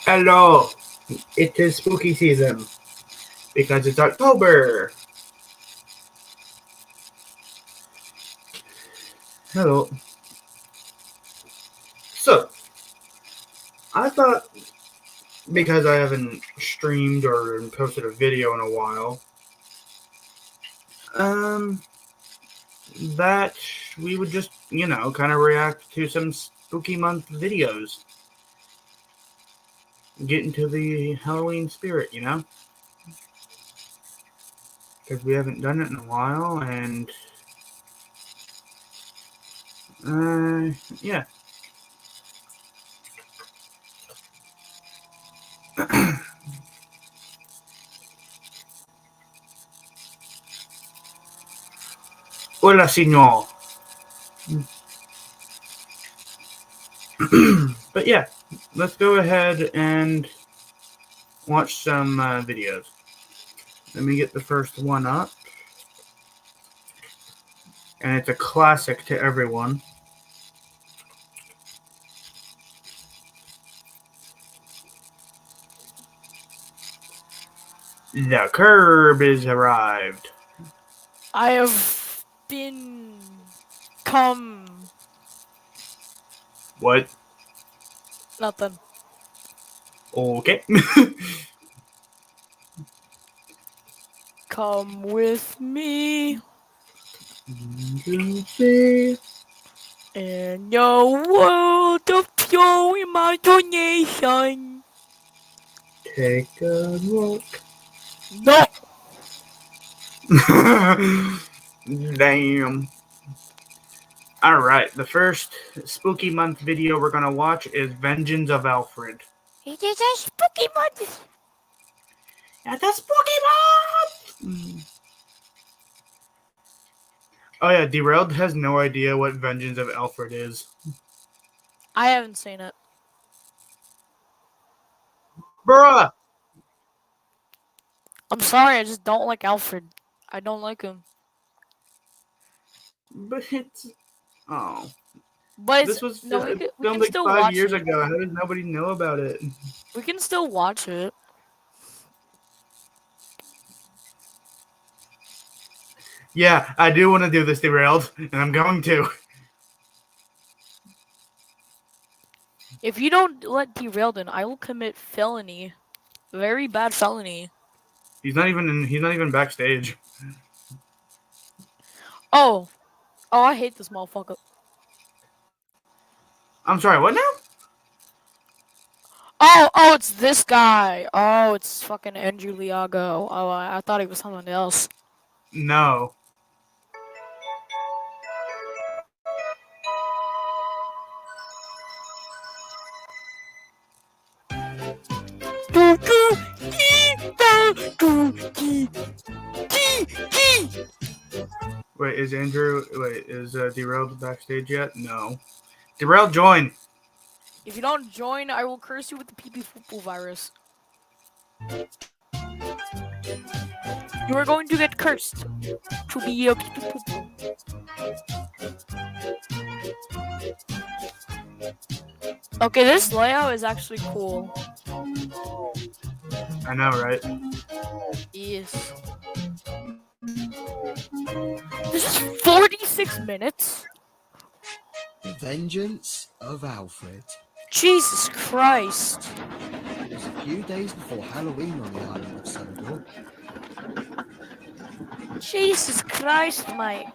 Hello, it is spooky season because it's October. Hello. So, I thought because I haven't streamed or posted a video in a while, that we would just, kind of react to some spooky month videos. Get into the Halloween spirit, because we haven't done it in a while, and yeah. Hola, señor. But yeah, let's go ahead and watch some videos. Let me get the first one up. And it's a classic to everyone. The curb is arrived. I have been come. What? Nothing. Okay. Come with me See. in your world of pure imagination. Take a look. No. Damn. Alright, the first spooky month video we're gonna watch is Vengeance of Alfred. It is a spooky month. It's a spooky month! Oh yeah, Derailed has no idea what Vengeance of Alfred is. I haven't seen it. Bruh! I'm sorry, I just don't like Alfred. I don't like him. But it's... Oh. But This was no, we filmed can like still 5 watch years it. ago. How does nobody know about it? We can still watch it. Yeah, I do want to do this, Derailed, and I'm going to. If you don't let Derailed in, I will commit felony. Very bad felony. He's not even backstage. Oh, I hate this motherfucker. I'm sorry, what now? Oh, it's this guy. Oh, it's fucking Andrew Liago. Oh, I thought he was someone else. No. Wait, is Derailed backstage yet? No. Derailed, join! If you don't join, I will curse you with the pee-pee poo-poo virus. You are going to get cursed to be a pee-pee poo-poo. Okay, this layout is actually cool. I know, right? Yes. This is 46 minutes? The Vengeance of Alfred. Jesus Christ. It was a few days before Halloween on the island of Celador. Jesus Christ, mate.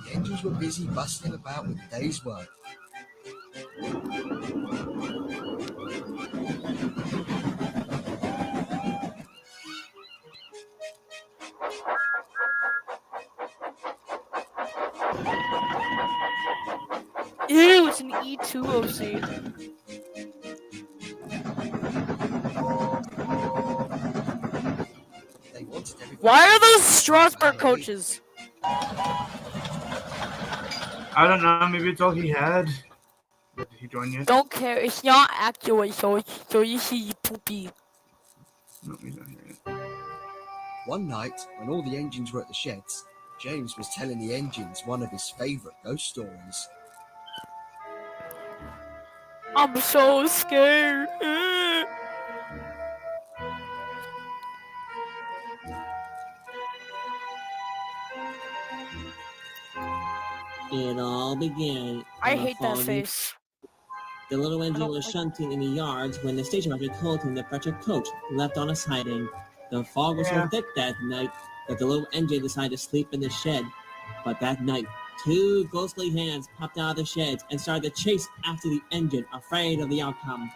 The angels were busy bustling about with the day's work. Ew, it's an E2 OC. They wanted everything. Why are those Strasbourg coaches? I don't know, maybe it's all he had. Did he join yet? Don't care, it's not accurate, so you see poopy. No, he's not here yet. One night, when all the engines were at the sheds, James was telling the engines one of his favourite ghost stories. I'm so scared. It all began I on a hate that foggy. face. The little engine don't was like- shunting in the yards when the station master told him that Fletcher Coach left on a siding. The fog was so Yeah. thick that night that the little engine decided to sleep in the shed. But that night, two ghostly hands popped out of the sheds and started to chase after the engine, afraid of the outcome.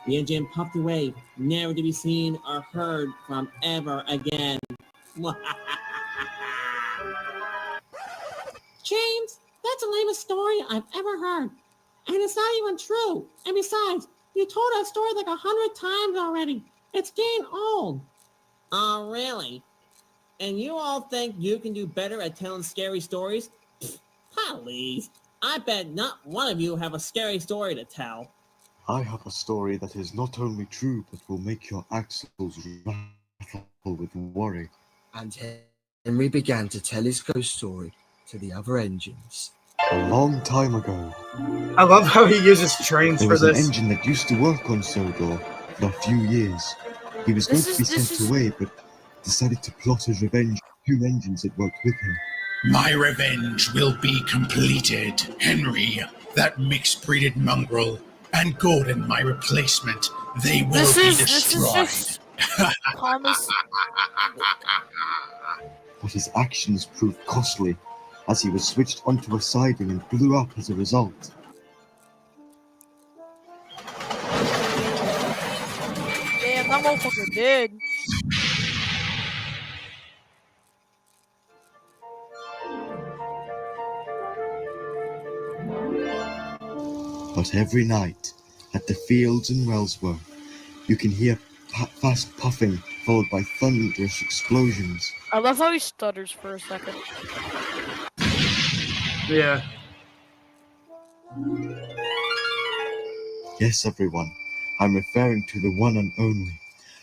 The engine puffed away, never to be seen or heard from ever again. James, that's the lamest story I've ever heard. And it's not even true. And besides, you told that story like 100 times already. It's getting old. Oh, really? And you all think you can do better at telling scary stories? Pfft, please. I bet not one of you have a scary story to tell. I have a story that is not only true but will make your axles rattle with worry. And Henry began to tell his ghost story to the other engines. A long time ago, I love how he uses trains there for was an this. engine that used to work on Sodor for a few years. He was going to be sent away, but decided to plot his revenge on 2 engines that worked with him. My revenge will be completed. Henry, that mixed-breeded mongrel, and Gordon, my replacement, they will This be is destroyed. just Thomas. But his actions proved costly, as he was switched onto a siding and blew up as a result. Damn, that motherfucker did. But every night, at the fields in Wellsworth, you can hear fast puffing followed by thunderous explosions. I love how he stutters for a second. Yeah. Yes, everyone, I'm referring to the one and only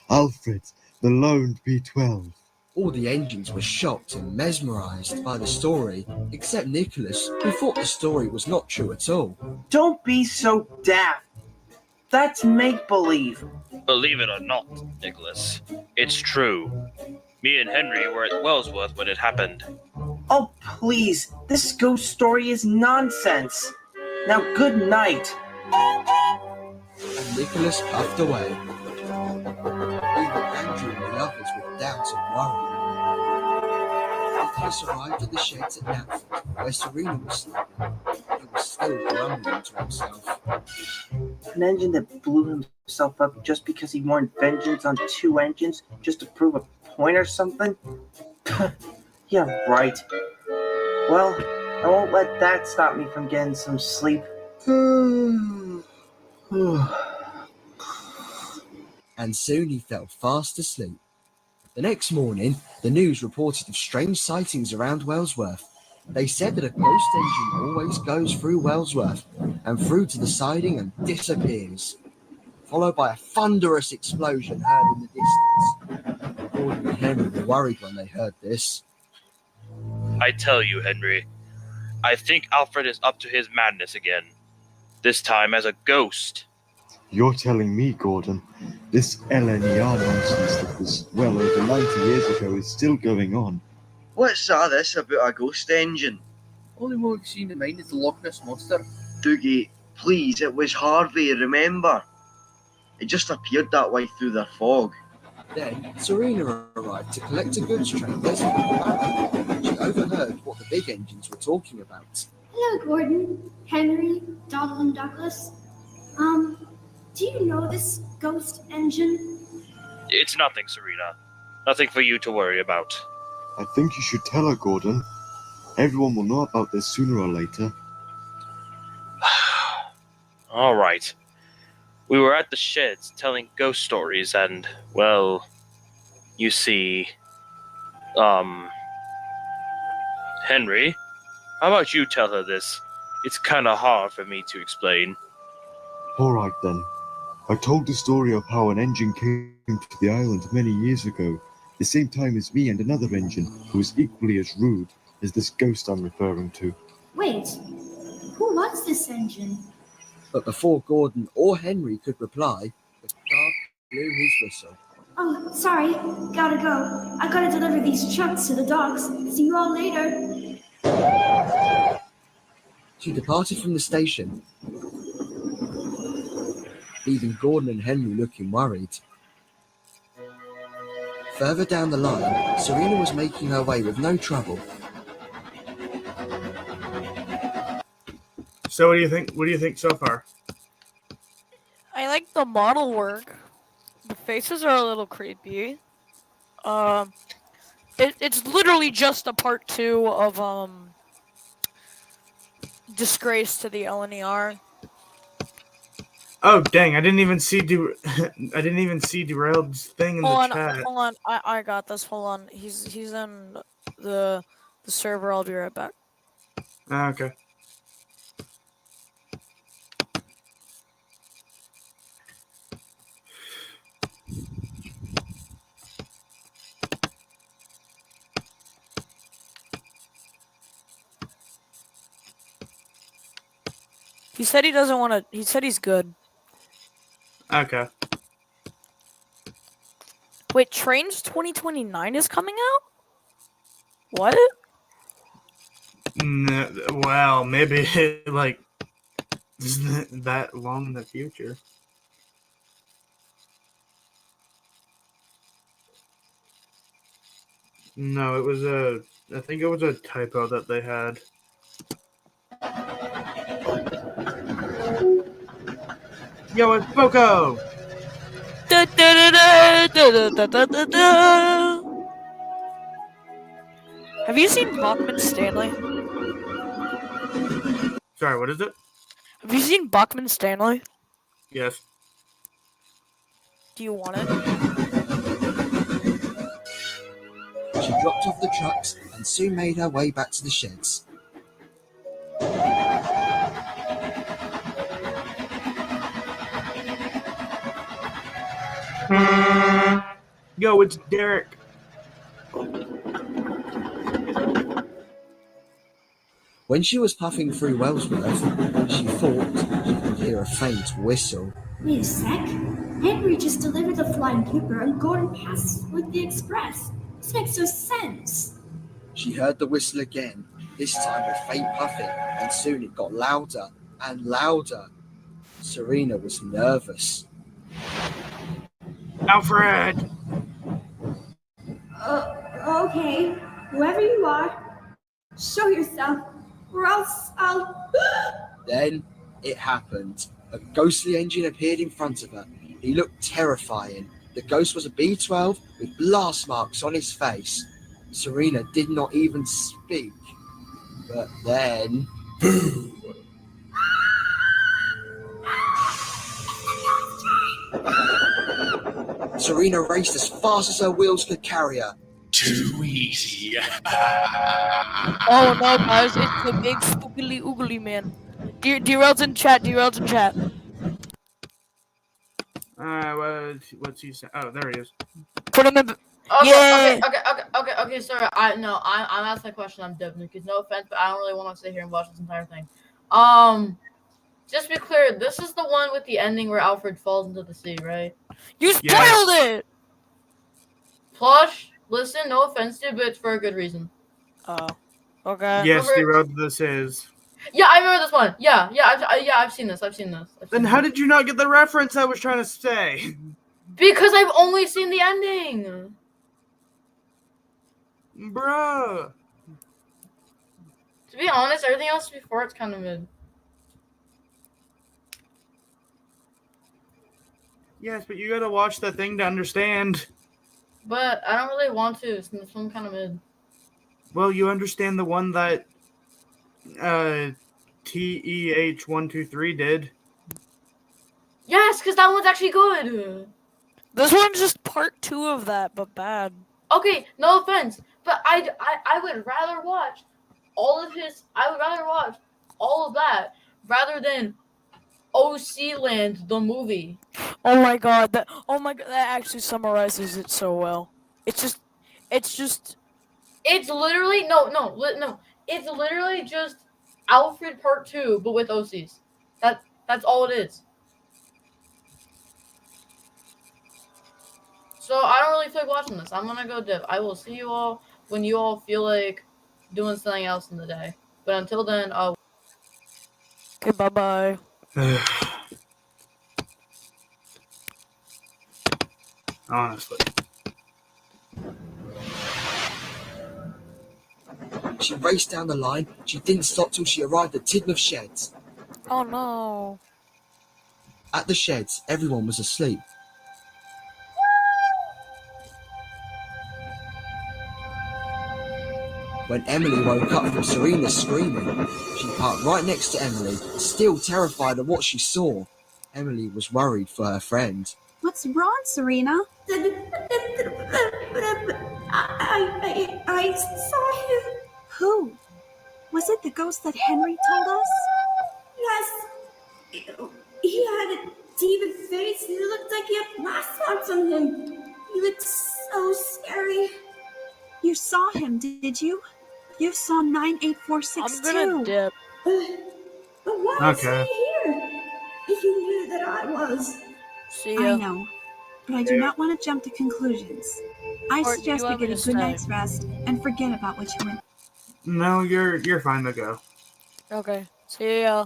Alfred, the lone B-12. All the engines were shocked and mesmerised by the story, except Nicholas, who thought the story was not true at all. Don't be so daft. That's make-believe. Believe it or not, Nicholas, it's true. Me and Henry were at Wellsworth when it happened. Oh, please. This ghost story is nonsense. Now, good night. And Nicholas puffed away, leaving Andrew and the others with doubt and worry. Nicholas arrived at the sheds at Knapford, where Serena was sleeping. He was still grumbling to himself. An engine that blew himself up just because he wanted vengeance on 2 engines just to prove a point or something? Yeah, right. Well, I won't let that stop me from getting some sleep. And soon he fell fast asleep. The next morning, the news reported of strange sightings around Wellsworth. They said that a ghost engine always goes through Wellsworth and through to the siding and disappears, followed by a thunderous explosion heard in the distance. Gordon and Henry were worried when they heard this. I tell you, Henry, I think Alfred is up to his madness again. This time as a ghost. You're telling me, Gordon, this LNER nonsense that was well over 90 years ago is still going on. What's all this about a ghost engine? Only one we've seen in mine is the Loch Ness Monster. Doogie, please, it was Harvey, remember? It just appeared that way through the fog. Then Serena arrived to collect a goods train designated Barrow. She overheard what the big engines were talking about. Hello, Gordon, Henry, Donald, and Douglas. Do you know this ghost engine? It's nothing, Serena. Nothing for you to worry about. I think you should tell her, Gordon. Everyone will know about this sooner or later. All right. We were at the sheds telling ghost stories and, well, you see, Henry, how about you tell her this? It's kind of hard for me to explain. All right, then. I told the story of how an engine came to the island many years ago the same time as me and another engine who was equally as rude as this ghost I'm referring to. Wait, who was this engine? But before Gordon or Henry could reply, the guard blew his whistle. Oh, sorry. Gotta go. I gotta deliver these trucks to the docks. See you all later. She departed from the station, leaving Gordon and Henry looking worried. Further down the line, Serena was making her way with no trouble. So what do you think? What do you think so far? I like the model work. The faces are a little creepy. It's literally just a part 2 of Disgrace to the LNER. Oh dang! I didn't even see I didn't even see Derailed's thing in the chat. Hold on. I got this. Hold on. He's in the server. I'll be right back. Okay. He said he doesn't want to. He said he's good. Okay. Wait, Trains 2029 is coming out? What? Well, maybe like isn't that long in the future. No, it was I think it was a typo that they had. Yo, it's Boko! Da, da, da, da, da, da, da, da. Have you seen Bachman Stanley? Sorry, what is it? Have you seen Bachman Stanley? Yes. Do you want it? She dropped off the trucks and soon made her way back to the sheds. Yo, it's Derek. When she was puffing through Wellsworth, she thought she could hear a faint whistle. Wait a sec. Henry just delivered the Flying Clipper and Gordon passed with the Express. This makes no sense. She heard the whistle again, this time with faint puffing, and soon it got louder and louder. Serena was nervous. Alfred! Okay. Whoever you are, show yourself, or else I'll... Then it happened. A ghostly engine appeared in front of her. He looked terrifying. The ghost was a B-12 with blast marks on his face. Serena did not even speak. But then... Boo! Serena raced as fast as her wheels could carry her. Too easy. Oh no, guys, it's the big spookily oogly man. Derail's in chat. Derail's in chat. What's he saying? Oh, there he is. Put him in. Okay, okay, sorry. I'm asking a question. I'm dipping because no offense, but I don't really want to sit here and watch this entire thing. Just to be clear, this is the one with the ending where Alfred falls into the sea, right? You spoiled it. Plush, listen, no offense to you, but it's for a good reason. Oh, okay. Yes, Derailed, this is. Yeah, I remember this one. Yeah, I've seen this. Then how did you not get the reference I was trying to say? Because I've only seen the ending. Bruh. To be honest, everything else before it's kind of mid. Yes, but you gotta watch the thing to understand. But I don't really want to, since this one kind of mid. Well, you understand the one that TEH123 did. Yes, because that one's actually good. This one's just part 2 of that, but bad. Okay, no offense, but I would rather watch all of his. I would rather watch all of that rather than OC Land, the movie. Oh my god, that actually summarizes it so well. It's just It's just It's literally no. It's literally just Alfred Part 2, but with OCs. That's all it is. So I don't really feel like watching this. I'm gonna go dip. I will see you all when you all feel like doing something else in the day. But until then, okay. Bye bye. Honestly. She raced down the line. She didn't stop till she arrived at Tidmouth Sheds. Oh no. At the sheds, everyone was asleep. When Emily woke up from Serena screaming, she parked right next to Emily, still terrified of what she saw. Emily was worried for her friend. What's wrong, Serena? I saw him. Who? Was it the ghost that Henry told us? Yes. He had a demon face. He looked like he had blast marks on him. He looked so scary. You saw him, did you? You saw 98462. I'm gonna dip. But why is he here? If you knew that I was. See ya. I know, but I do not want to jump to conclusions. I Or suggest you we want me get a to good stay? night's rest and forget about what you went No, you're fine to go. Okay. See ya.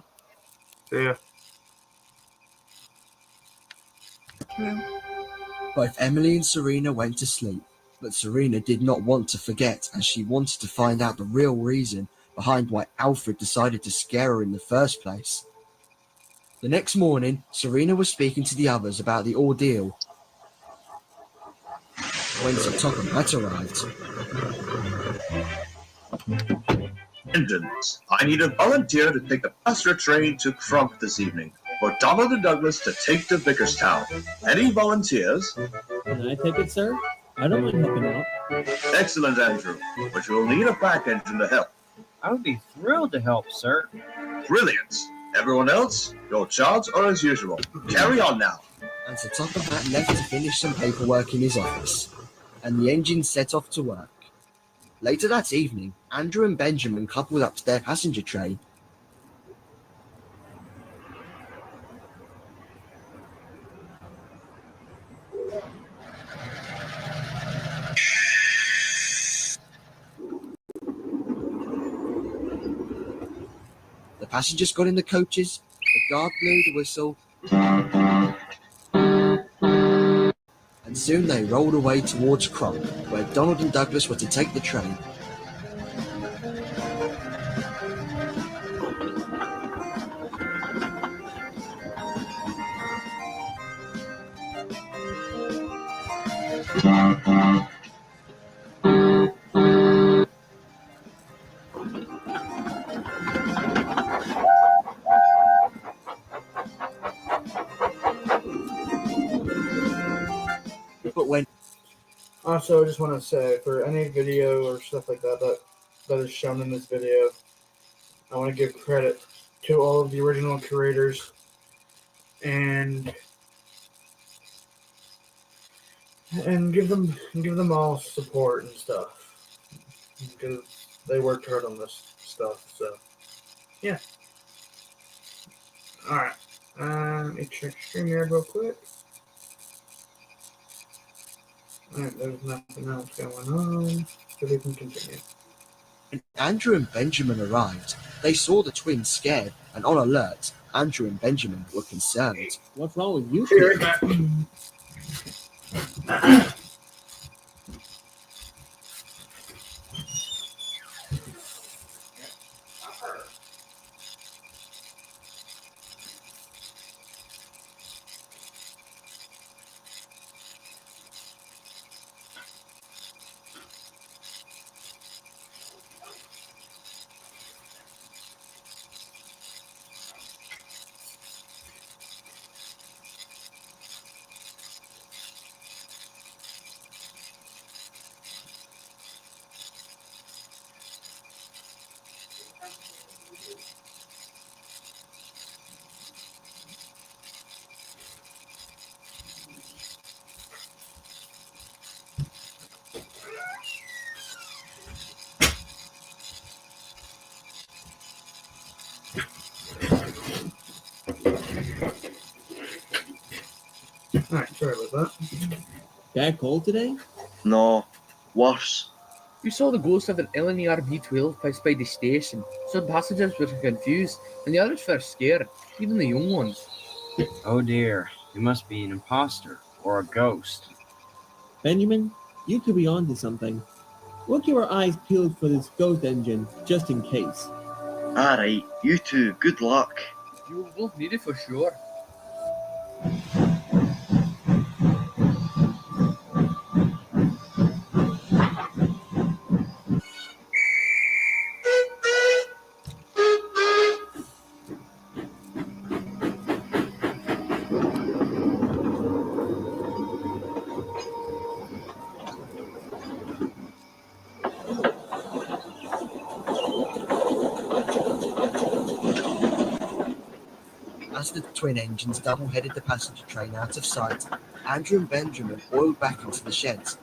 See ya. through. Both Emily and Serena went to sleep, but Serena did not want to forget, as she wanted to find out the real reason behind why Alfred decided to scare her in the first place. The next morning, Serena was speaking to the others about the ordeal when Sir Topham Hatt arrived. Engines, I need a volunteer to take the passenger train to Crump this evening, for Donald and Douglas to take to Vickerstown. Any volunteers? Can I take it, sir? I don't mind helping out. Excellent, Andrew, but you'll need a back engine to help. I would be thrilled to help, sir. Brilliant. Everyone else, your charts are as usual. Carry on now. And Sir Topham Hatt left to finish some paperwork in his office, and the engine set off to work. Later that evening, Andrew and Benjamin coupled up to their passenger train. The passengers got in the coaches, the guard blew the whistle, and soon they rolled away towards Crump, where Donald and Douglas were to take the train. But when Also, I just want to say, for any video or stuff like that is shown in this video, I want to give credit to all of the original creators and give them all support and stuff, because they worked hard on this stuff. So yeah. All right. Let me check StreamYard real quick. Alright, there's nothing else going on, so we can continue. When Andrew and Benjamin arrived, they saw the twins scared and on alert. Andrew and Benjamin were concerned. What's wrong with you? Be right back. Alright, sorry about that. Bad cold today? No, worse. We saw the ghost of an LNER B-12 pass by the station. Some passengers were confused, and the others were scared, even the young ones. Oh dear, it must be an imposter or a ghost. Benjamin, you could be onto something. We'll keep our eyes peeled for this ghost engine, just in case. Alright, you two, good luck. You will need it for sure. As the twin engines double-headed the passenger train out of sight, Andrew and Benjamin oiled back into the sheds.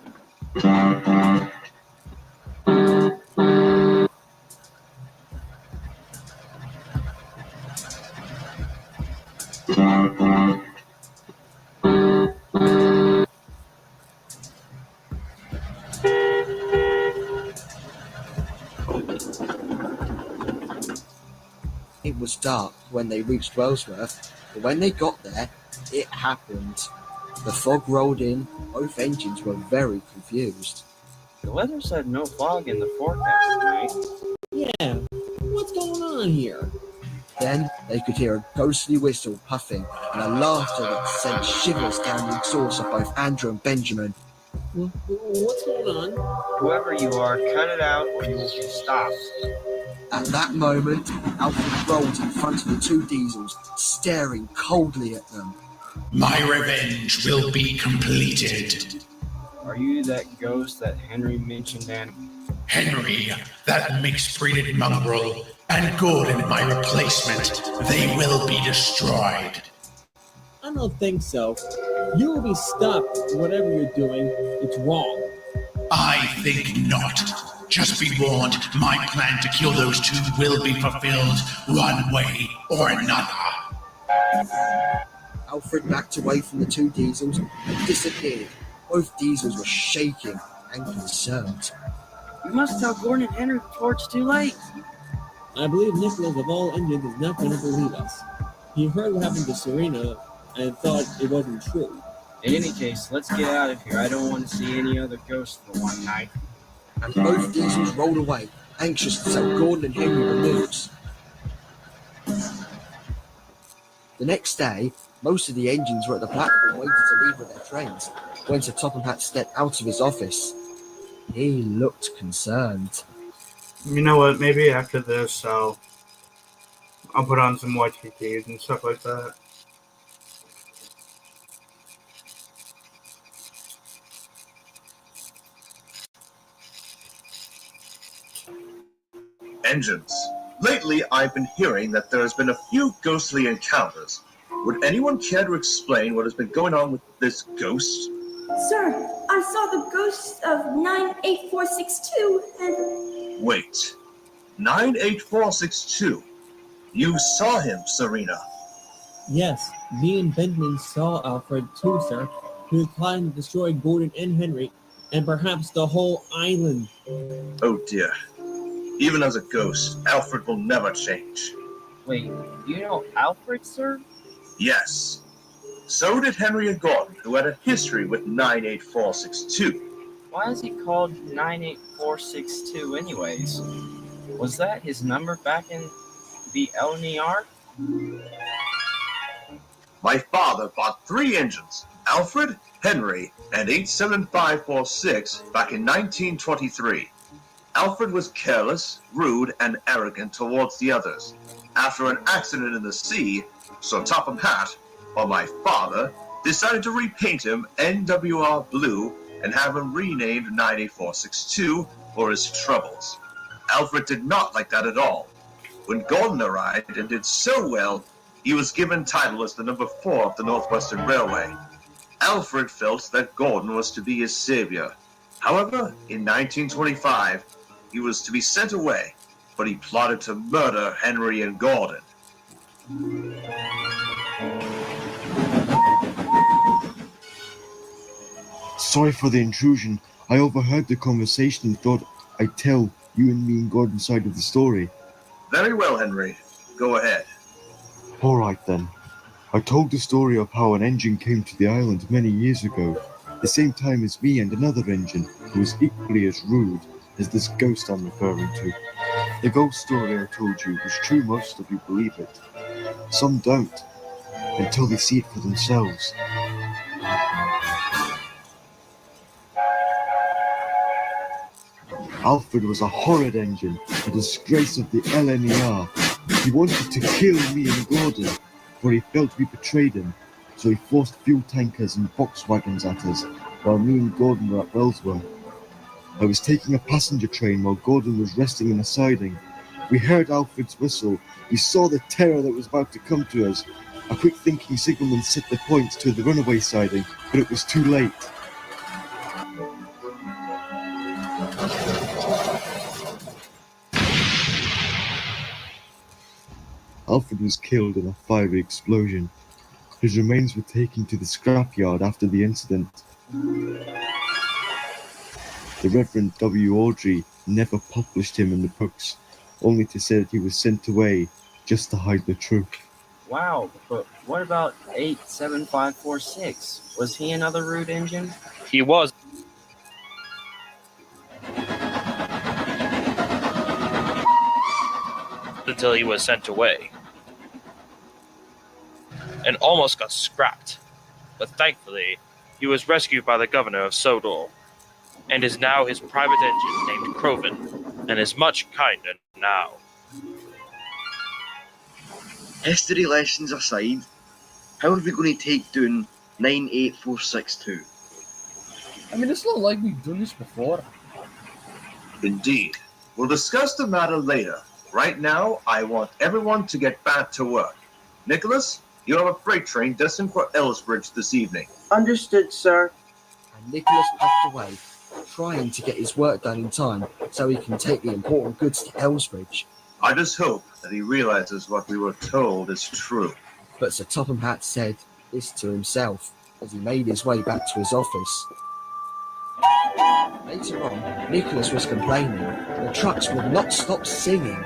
It was dark when they reached Wellsworth, but when they got there, it happened. The fog rolled in, both engines were very confused. The weather said no fog in the forecast tonight. Yeah, what's going on here? Then they could hear a ghostly whistle puffing and a laughter that sent shivers down the exhaust of both Andrew and Benjamin. What's going on? Whoever you are, cut it out or you will be stopped. At that moment, Alfred rolled in front of the two diesels, staring coldly at them. My revenge will be completed. Are you that ghost that Henry mentioned, Annie? Henry, that mixed-breeded mongrel, and Gordon, my replacement, they will be destroyed. I don't think so. You will be stopped, whatever you're doing. It's wrong. I think not. Just be warned, my plan to kill those two will be fulfilled one way or another. Alfred backed away from the two diesels and disappeared. Both diesels were shaking and concerned. You must tell Gordon and Henry before it's too late. I believe Nicholas of all engines is not going to believe us. He heard what happened to Serena and thought it wasn't true. In any case, let's get out of here. I don't want to see any other ghosts for one night. And both diesels rolled away, anxious to tell Gordon and Henry the news. The next day, most of the engines were at the platform waiting to leave with their trains, when Sir Topham Hatt stepped out of his office. He looked concerned. You know what? Maybe after this, I'll put on some YTTs and stuff like that. Engines. Lately, I've been hearing that there has been a few ghostly encounters. Would anyone care to explain what has been going on with this ghost? Sir, I saw the ghost of 98462 and... Wait. 98462. You saw him, Serena. Yes, me and Benjamin saw Alfred too, sir. He was planning to destroy Gordon and Henry, and perhaps the whole island. Oh dear. Even as a ghost, Alfred will never change. Wait, you know Alfred, sir? Yes. So did Henry and Gordon, who had a history with 98462. Why is he called 98462 anyways? Was that his number back in the LNER? My father bought 3 engines, Alfred, Henry, and 87546 back in 1923. Alfred was careless, rude, and arrogant towards the others. After an accident in the sea, Sir Topham Hatt, or my father, decided to repaint him NWR blue and have him renamed 98462 for his troubles. Alfred did not like that at all. When Gordon arrived and did so well, he was given title as the number 4 of the Northwestern Railway. Alfred felt that Gordon was to be his savior. However, in 1925, he was to be sent away, but he plotted to murder Henry and Gordon. Sorry for the intrusion. I overheard the conversation and thought I'd tell you and me and Gordon's side of the story. Very well, Henry. Go ahead. All right then. I told the story of how an engine came to the island many years ago, the same time as me and another engine who was equally as rude as this ghost I'm referring to. The ghost story I told you was true. Most of you believe it. Some don't, until they see it for themselves. Alfred was a horrid engine, a disgrace of the LNER. He wanted to kill me and Gordon, for he felt we betrayed him, so he forced fuel tankers and box wagons at us, while me and Gordon were at Wellsworth. I was taking a passenger train while Gordon was resting in a siding. We heard Alfred's whistle. We saw the terror that was about to come to us. A quick thinking signalman set the points to the runaway siding, but it was too late. Alfred was killed in a fiery explosion. His remains were taken to the scrapyard after the incident. The Reverend W. Audrey never published him in the books, only to say that he was sent away just to hide the truth. Wow, but what about 87546? Was he another rude engine? He was. Until he was sent away. And almost got scrapped. But thankfully, he was rescued by the governor of Sodor, and is now his private engine named Croven, and is much kinder now. History lessons aside, how are we going to take down 98462? I mean, it's not like we've done this before. Indeed. We'll discuss the matter later. Right now, I want everyone to get back to work. Nicholas, you have a freight train destined for Elsbridge this evening. Understood, sir. And Nicholas puffed away, trying to get his work done in time so he can take the important goods to Elsbridge. I just hope that he realizes what we were told is true. But Sir Topham Hatt said this to himself as he made his way back to his office. Later on, Nicholas was complaining the trucks would not stop singing.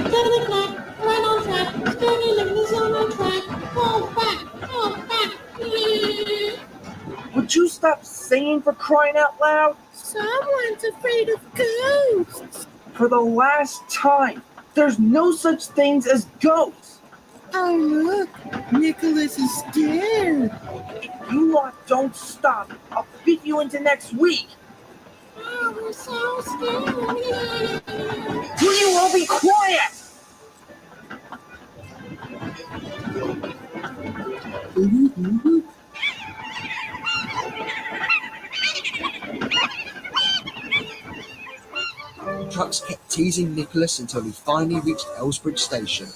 Steady clack, right on track, steady Nicholas on track, fall back, Would you stop singing for crying out loud? Someone's afraid of ghosts. For the last time, there's no such things as ghosts. Oh look, Nicholas is scared. If you lot don't stop, I'll beat you into next week. Oh, we're so scared. Will you all be quiet? The trucks kept teasing Nicholas until he finally reached Elsbridge Station.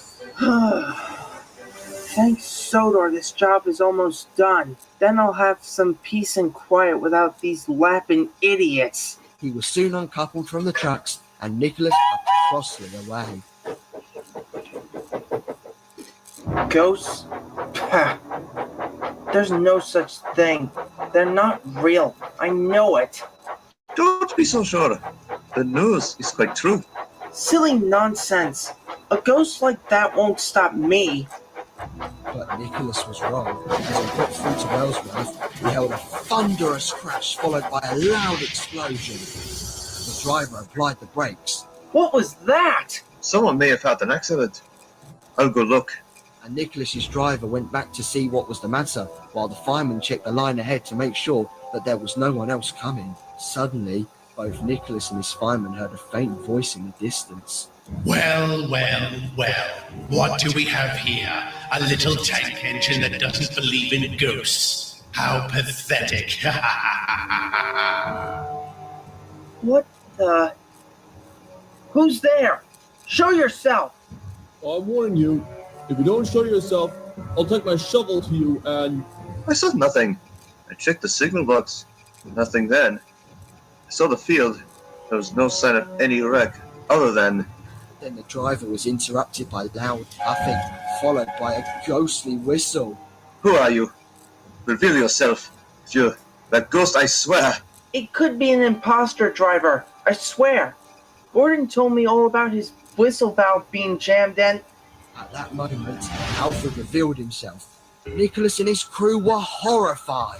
Thanks, Sodor, this job is almost done. Then I'll have some peace and quiet without these lapping idiots. He was soon uncoupled from the trucks, and Nicholas puffed crossly away. Ghosts? There's no such thing. They're not real. I know it. Don't be so sure. The news is quite true. Silly nonsense. A ghost like that won't stop me. But Nicholas was wrong. As he got through to Wellsworth, he held a thunderous crash followed by a loud explosion. The driver applied the brakes. What was that? Someone may have had an accident. I'll go look. And Nicholas's driver went back to see what was the matter, while the fireman checked the line ahead to make sure that there was no one else coming. Suddenly, both Nicholas and his fireman heard a faint voice in the distance. Well, what do we have here? A little tank engine that doesn't believe in ghosts. How pathetic. What the? Who's there? Show yourself! I warn you, if you don't show yourself, I'll take my shovel to you and... I saw nothing. I checked the signal box. Nothing then. I saw the field. There was no sign of any wreck, other than Then the driver was interrupted by loud puffing, followed by a ghostly whistle. Who are you? Reveal yourself. If you're that ghost, I swear. It could be an imposter driver, I swear. Gordon told me all about his whistle valve being jammed in. At that moment, Alfred revealed himself. Nicholas and his crew were horrified.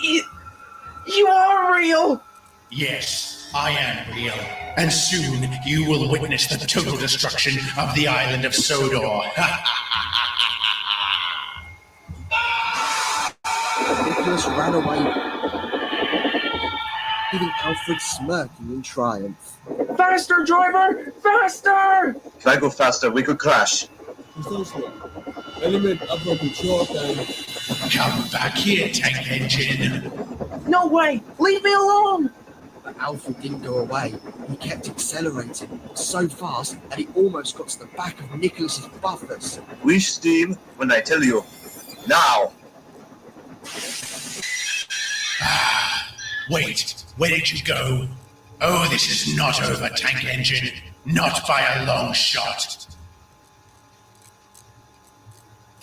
You are real! Yes, I am real. And soon you will witness the total destruction of the island of Sodor. Nicholas ran away, leaving Alfred smirking in triumph. Faster, driver! Faster! If I go faster, we could crash. Precisely. Element upper control then. Come back here, tank engine. No way! Leave me alone! But Alfred didn't go away. He kept accelerating so fast that he almost got to the back of Nicholas's buffers. We steam when I tell you. Now! Wait, where did you go? Oh, this is not over, tank engine. Not by a long shot.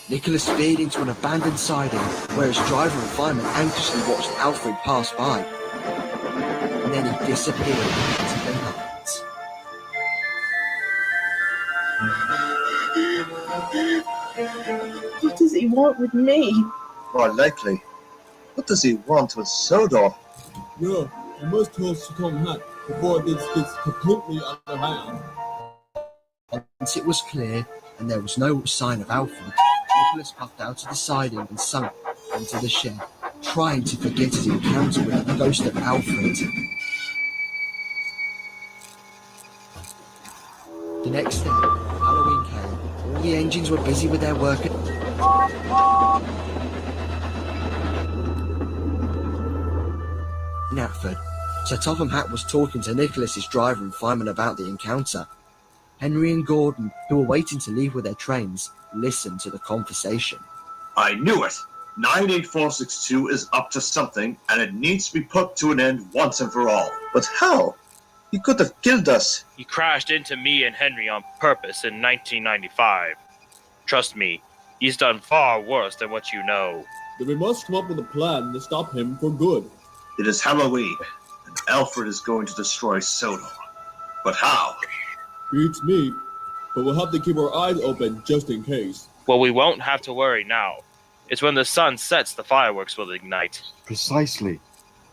Nicholas veered into an abandoned siding where his driver and fireman anxiously watched Alfred pass by. And then he disappeared into the night. What does he want with me? More likely. What does he want with Sodor? No, you must tell us to come back before this gets completely out of hand. Once it was clear and there was no sign of Alfred, Nicholas puffed out of the siding and sunk into the shed, trying to forget his encounter with the ghost of Alfred. The next day, Halloween came. All the engines were busy with their work. In Atford, Sir Topham Hatt was talking to Nicholas's driver and fireman about the encounter. Henry and Gordon, who were waiting to leave with their trains, listened to the conversation. I knew it! 98462 is up to something, and it needs to be put to an end once and for all. But how? He could have killed us. He crashed into me and Henry on purpose in 1995. Trust me, he's done far worse than what you know. Then we must come up with a plan to stop him for good. It is Halloween, and Alfred is going to destroy Sodor. But how? Beats me, but we'll have to keep our eyes open just in case. Well, we won't have to worry now. It's when the sun sets the fireworks will ignite. Precisely.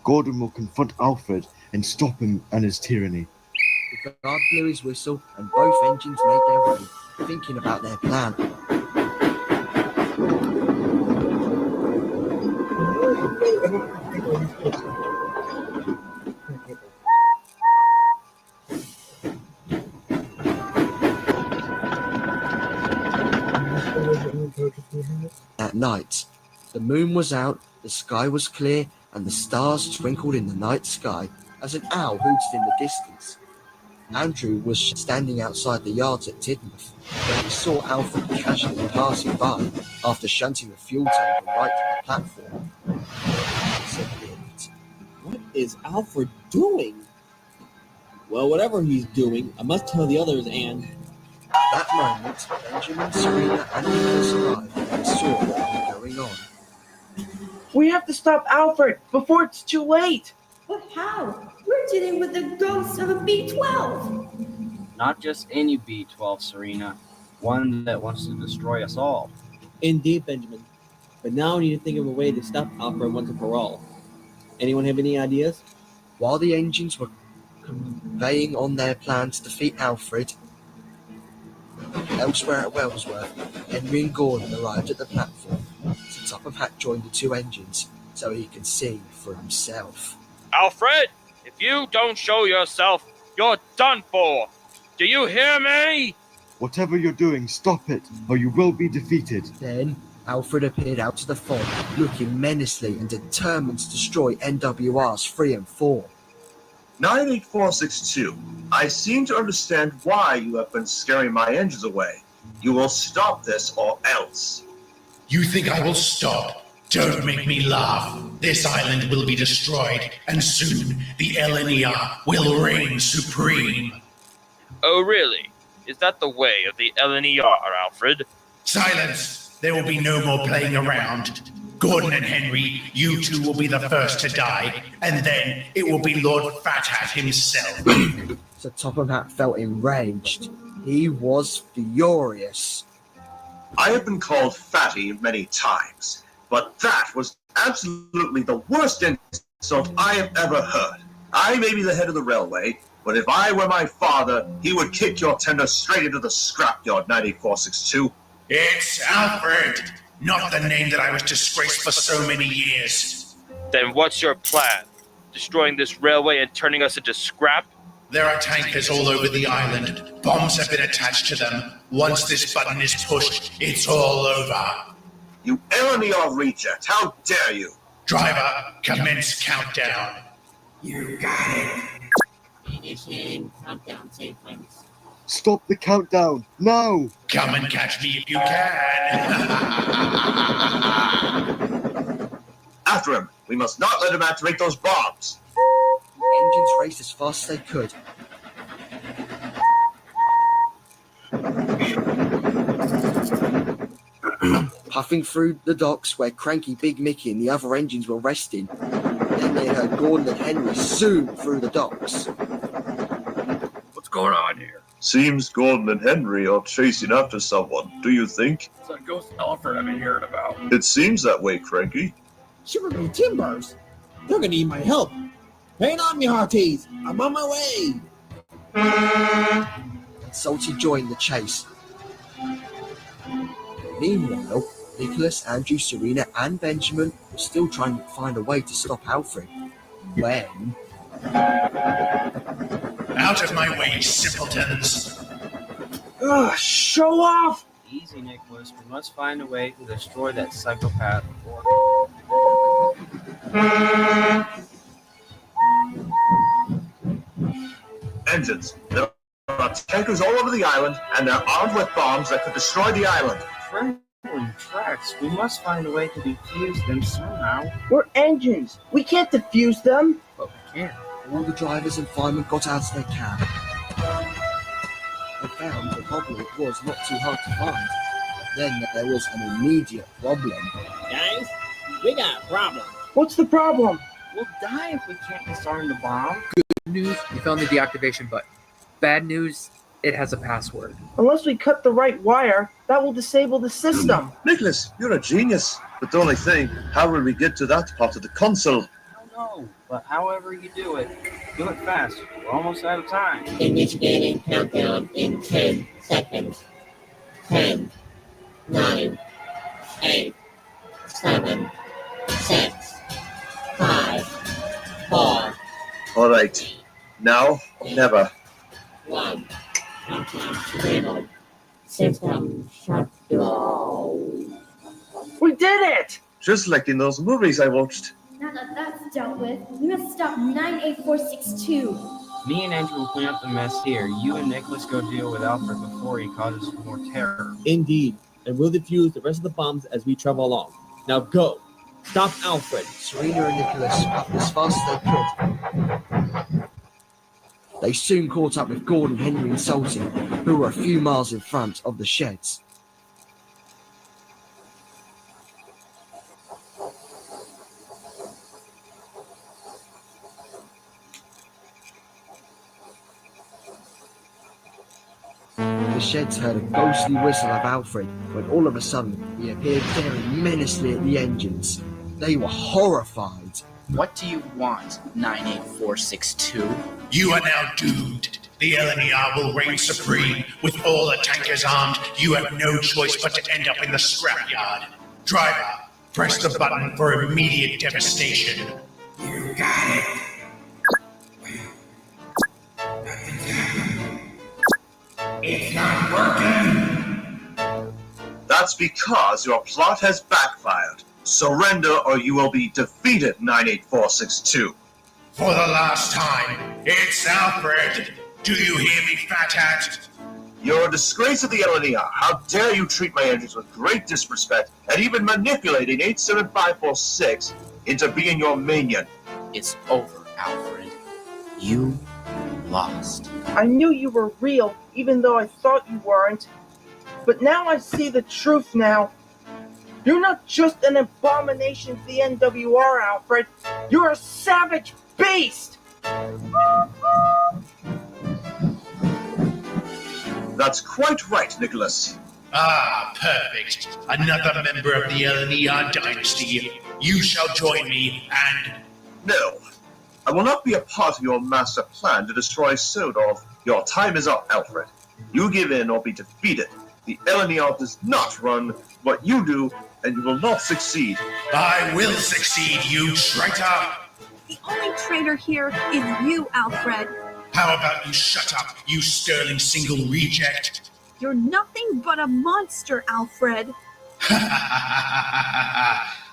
Gordon will confront Alfred and stop him and his tyranny. The guard blew his whistle and both engines made their way, thinking about their plan. At night, the moon was out, the sky was clear, and the stars twinkled in the night sky as an owl hooted in the distance. Andrew was standing outside the yards at Tidmouth when he saw Alfred casually passing by after shunting the fuel tank right to the platform. What is Alfred doing? Well, whatever he's doing, I must tell the others and... At that moment, Benjamin, Serena, and Nicholas arrived and saw what was going on. We have to stop Alfred before it's too late. But how? We're dealing with the ghost of a B-12. Not just any B-12, Serena. One that wants to destroy us all. Indeed, Benjamin. But now we need to think of a way to stop Alfred once and for all. Anyone have any ideas? While the engines were conveying on their plan to defeat Alfred, elsewhere at Wellsworth, Henry and Gordon arrived at the platform. So Topham Hatt joined the two engines so he could see for himself. Alfred, if you don't show yourself, you're done for. Do you hear me? Whatever you're doing, stop it, or you will be defeated. Then Alfred appeared out of the fog, looking menacingly and determined to destroy NWRs 3 and 4. 98462, I seem to understand why you have been scaring my engines away. You will stop this or else. You think I will stop? Don't make me laugh. This island will be destroyed, and soon the LNER will reign supreme. Oh, really? Is that the way of the LNER, Alfred? Silence! There will be no more playing around. Gordon and Henry, you two will be the first to die, and then it will be Lord Fathead himself. Sir Topham Hatt felt enraged. He was furious. I have been called fatty many times, but that was absolutely the worst insult I have ever heard. I may be the head of the railway, but if I were my father, he would kick your tender straight into the scrapyard, 9462. It's Alfred, not the name that I was disgraced for so many years. Then what's your plan? Destroying this railway and turning us into scrap? There are tankers all over the island. Bombs have been attached to them. Once this button is pushed, it's all over. You LNER reject, how dare you? Driver, commence countdown. You got it. Initiating countdown sequence. Stop the countdown, now! Come and catch me if you can. After him. We must not let him activate those bombs. The engines raced as fast as they could. Puffing through the docks where Cranky, Big Mickey and the other engines were resting. Then they heard Gordon and Henry zoom through the docks. What's going on here? Seems Gordon and Henry are chasing after someone, do you think? It's a ghost Alfred I've been hearing about. It seems that way, Cranky. Shiver me timbers. They're gonna need my help. Hang on, me hearties. I'm on my way. And Salty joined the chase. Meanwhile, Nicholas, Andrew, Serena and Benjamin were still trying to find a way to stop Alfred. When... Out of my way, simpletons! Ugh, show off! Easy, Nicholas. We must find a way to destroy that psychopath. Engines. There are tankers all over the island, and they're armed with bombs that could destroy the island. Trembling tracks. We must find a way to defuse them somehow. We're engines. We can't defuse them. But we can. All the drivers and firemen got out of their cab. They found the problem was not too hard to find. Then there was an immediate problem. Guys, we got a problem. What's the problem? We'll die if we can't disarm the bomb. Good news, we found the deactivation button. Bad news, it has a password. Unless we cut the right wire, that will disable the system. Nicholas, you're a genius. But the only thing, how will we get to that part of the console? I don't know, but however you do it fast. We're almost out of time. Initiating countdown in 10 seconds. 10, 9, 8, 7, 6, 5, 4. All right. Now or never. 1. Countdown enabled. System shut down. We did it! Just like in those movies I watched. Now that that's dealt with, we must stop 98462. Me and Andrew will clean up the mess here. You and Nicholas go deal with Alfred before he causes more terror. Indeed, and we'll defuse the rest of the bombs as we travel along. Now go. Stop Alfred. Serena and Nicholas up as fast as they could. They soon caught up with Gordon, Henry and Salty, who were a few miles in front of the sheds. The sheds heard a ghostly whistle of Alfred when all of a sudden he appeared staring menacingly at the engines. They were horrified. What do you want, 98462? You are now doomed. The LNER will reign supreme. With all the tankers armed, you have no choice but to end up in the scrapyard. Driver, press the button for immediate devastation. You got it. It's not working. That's because your plot has backfired. Surrender or you will be defeated, 98462. For the last time, it's Alfred. Do you hear me, Fathead? You're a disgrace of the LNER. How dare you treat my engines with great disrespect and even manipulating 87546 into being your minion. It's over, Alfred. You lost. I knew you were real, even though I thought you weren't. But now I see the truth now. You're not just an abomination to the NWR, Alfred. You're a savage beast! That's quite right, Nicholas. Ah, perfect. Another member of the LNER dynasty. You shall join me and... No, I will not be a part of your master plan to destroy Sodor. Your time is up, Alfred. You give in or be defeated. The LNER does not run what you do, and you will not succeed. I will succeed, you traitor! The only traitor here is you, Alfred. How about you shut up, you sterling single reject? You're nothing but a monster, Alfred.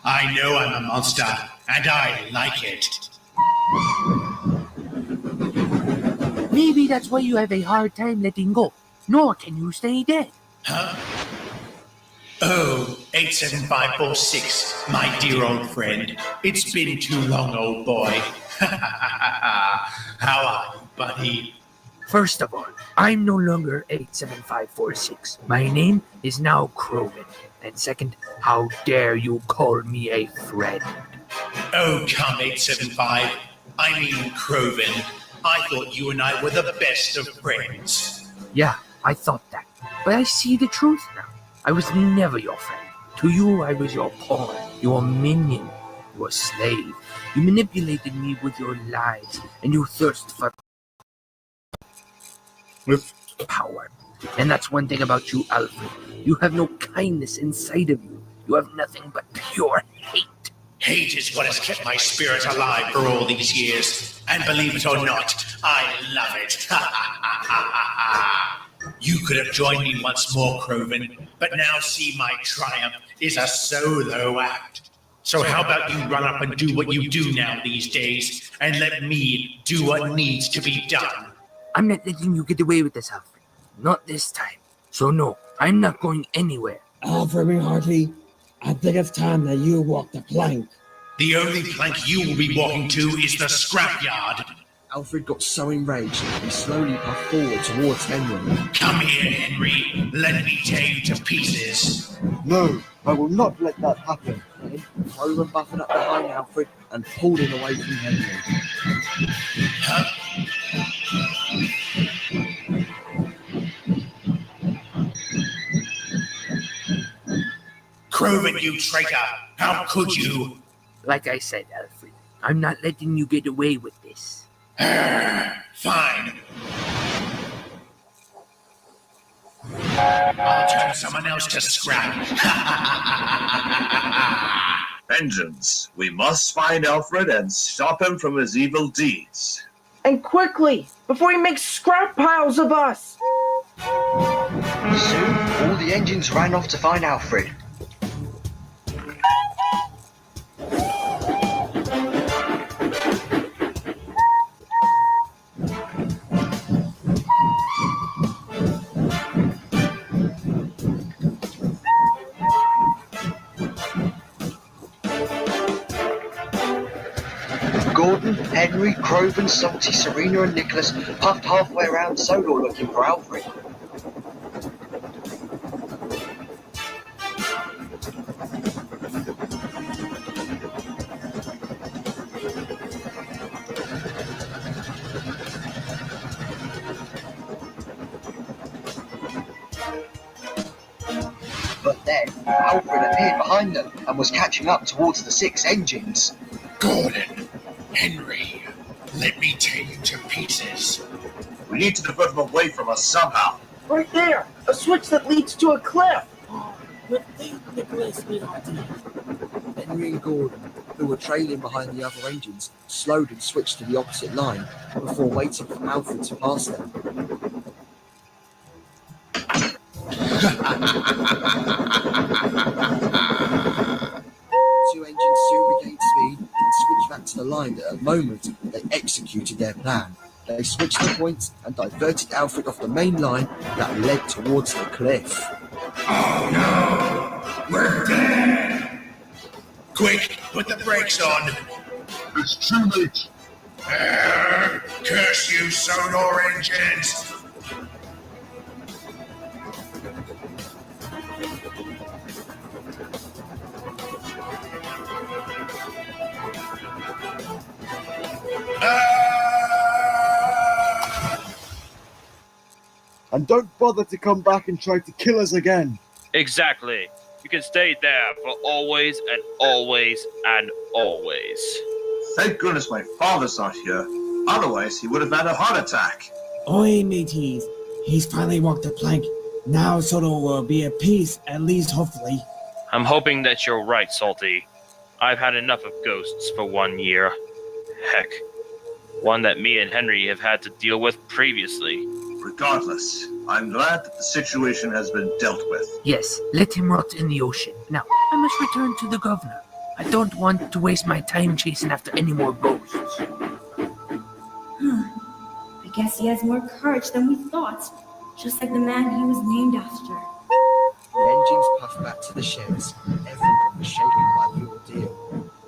I know I'm a monster, and I like it. Maybe that's why you have a hard time letting go. Nor can you stay dead. Huh? Oh, 87546, my dear old friend. It's been too long, old boy. How are you, buddy? First of all, I'm no longer 87546. My name is now Kroven. And second, how dare you call me a friend? Oh, come, 875. I mean, Kroven. I thought you and I were the best of friends. Yeah, I thought that. But I see the truth now. I was never your friend. To you, I was your pawn, your minion, your slave. You manipulated me with your lies, and you thirst for power. And that's one thing about you, Alfred. You have no kindness inside of you. You have nothing but pure hate. Hate is what has kept my spirit alive for all these years. And believe it or not, I love it. You could have joined me once more, Kroven, but now see my triumph is a solo act. So how about you run up and do what you do now these days, and let me do what needs to be done? I'm not letting you get away with this, Alfred. Not this time. So no, I'm not going anywhere. Alfred McHartley, I think it's time that you walk the plank. The only plank you will be walking to is the scrapyard. Alfred got so enraged that he slowly puffed forward towards Henry. Come here, Henry. Let me tear you to pieces. No, I will not let that happen. Then Kroven buffing up behind Alfred and pulled him away from Henry. Huh? Kroven, you traitor! How could you? Like I said, Alfred, I'm not letting you get away with this. Fine. I'll turn someone else to scrap. Vengeance. We must find Alfred and stop him from his evil deeds. And quickly, before he makes scrap piles of us! Soon, all the engines ran off to find Alfred. Gordon, Henry, Kroven, Salty, Serena and Nicholas puffed halfway around Sodor looking for Alfred. But then, Alfred appeared behind them and was catching up towards the 6 engines. Gordon, Henry, let me tear you to pieces. We need to divert him away from us somehow. Right there! A switch that leads to a cliff! But think, Nicholas, Henry and Gordon, who were trailing behind the other engines, slowed and switched to the opposite line before waiting for Alfred to pass them. Two engines soon regained speed and switched back to the line at a moment they executed their plan. They switched the point and diverted Alfred off the main line that led towards the cliff. Oh no! We're dead! Quick, put the brakes on! It's too late. Curse you, Sodor engines! And don't bother to come back and try to kill us again. Exactly. You can stay there for always and always and always. Thank goodness my father's not here. Otherwise, he would have had a heart attack. Oi, mateys. He's finally walked the plank. Now Soto will be at peace, at least hopefully. I'm hoping that you're right, Salty. I've had enough of ghosts for 1 year. Heck, one that me and Henry have had to deal with previously. Regardless, I'm glad that the situation has been dealt with. Yes, let him rot in the ocean. Now, I must return to the governor. I don't want to waste my time chasing after any more ghosts. I guess he has more courage than we thought. Just like the man he was named after. The engines puffed back to the sheds. Everyone was shaken by the ordeal.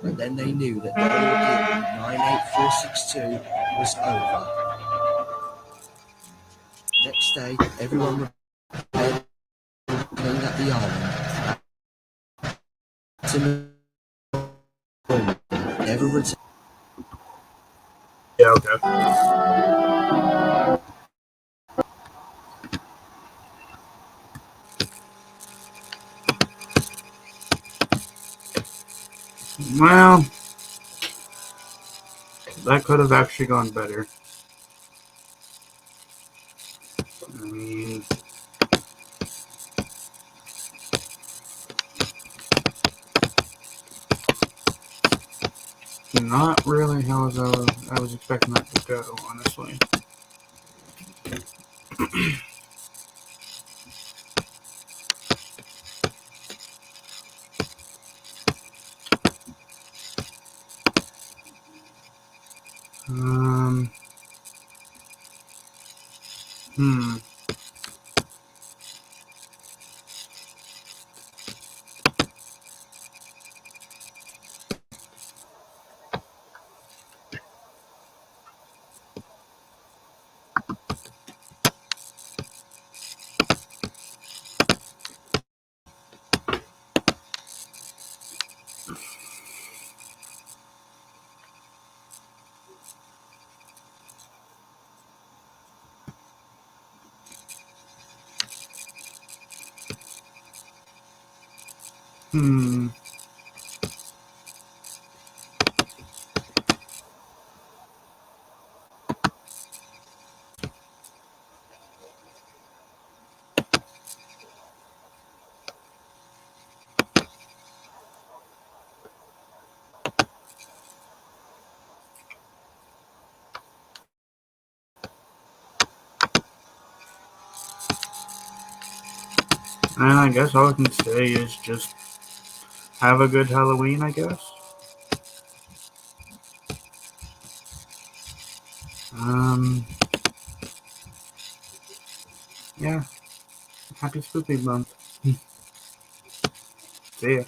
But then they knew that the ordeal of 98462 was over. The next day, everyone repaired and cleaned up the island. Never returned. Yeah, okay. Well, that could have actually gone better. I mean, not really how I was expecting that to go, honestly. And I guess all I can say is just have a good Halloween, I guess. Yeah. Happy Spooky Month. See ya.